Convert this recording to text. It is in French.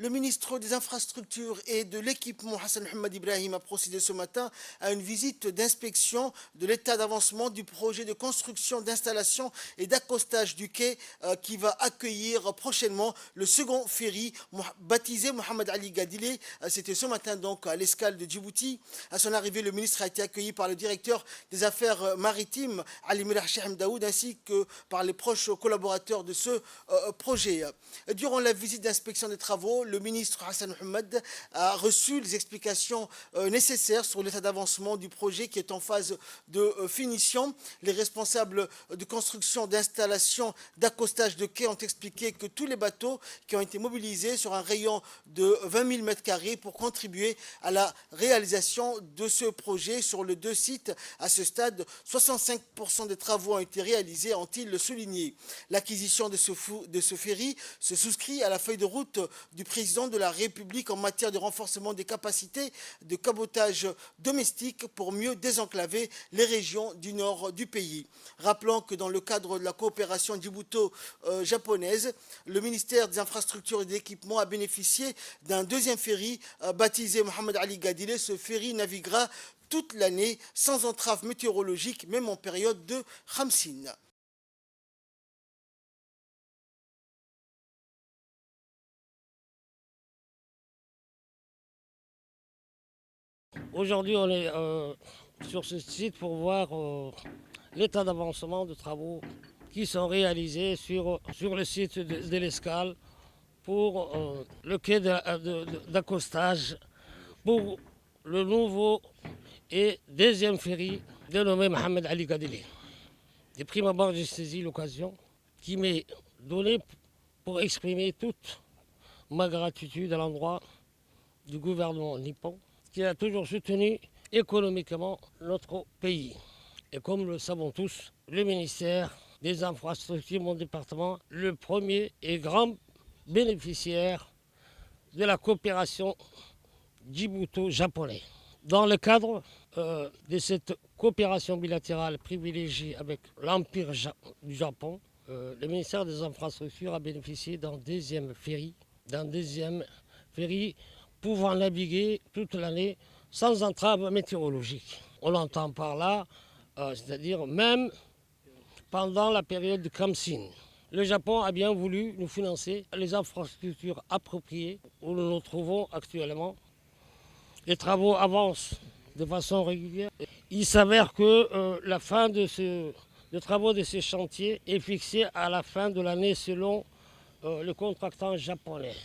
Le ministre des Infrastructures et de l'Équipement, Hassan Mohamed Ibrahim, a procédé ce matin à une visite d'inspection de l'état d'avancement du projet de construction, d'installation et d'accostage du quai qui va accueillir prochainement le second ferry baptisé Mohamed Ali Gadile. C'était ce matin donc à l'escale de Djibouti. À son arrivée, le ministre a été accueilli par le directeur des affaires maritimes, Ali Mirah Cheikh Daoud, ainsi que par les proches collaborateurs de ce projet. Durant la visite d'inspection des travaux, le ministre Hassan Mohamed a reçu les explications nécessaires sur l'état d'avancement du projet qui est en phase de finition. Les responsables de construction, d'installation, d'accostage de quai ont expliqué que tous les bateaux qui ont été mobilisés sur un rayon de 20 000 m² pour contribuer à la réalisation de ce projet sur les deux sites. À ce stade, 65% des travaux ont été réalisés, ont-ils souligné. L'acquisition de ce ferry se souscrit à la feuille de route du président de la République en matière de renforcement des capacités de cabotage domestique pour mieux désenclaver les régions du nord du pays. Rappelons que dans le cadre de la coopération djibouto-japonaise, le ministère des Infrastructures et de l'Équipement a bénéficié d'un deuxième ferry baptisé Mohamed Ali Gadile. Ce ferry naviguera toute l'année sans entrave météorologique, même en période de Khamsin. Aujourd'hui, on est sur ce site pour voir l'état d'avancement de travaux qui sont réalisés sur le site de l'Escale pour le quai d'accostage, pour le nouveau et deuxième ferry dénommé Mohamed Ali Gadile. De prime abord, j'ai saisi l'occasion qui m'est donnée pour exprimer toute ma gratitude à l'endroit du gouvernement nippon qui a toujours soutenu économiquement notre pays. Et comme nous le savons tous, le ministère des Infrastructures, mon département, le premier et grand bénéficiaire de la coopération djibouto-japonaise. Dans le cadre de cette coopération bilatérale privilégiée avec l'Empire du Japon, le ministère des Infrastructures a bénéficié d'un deuxième ferry pouvant naviguer toute l'année sans entrave météorologique. On l'entend par là, c'est-à-dire même pendant la période de Khamsin. Le Japon a bien voulu nous financer les infrastructures appropriées où nous nous trouvons actuellement. Les travaux avancent de façon régulière. Il s'avère que la fin de travaux de ces chantiers est fixée à la fin de l'année selon le contractant japonais.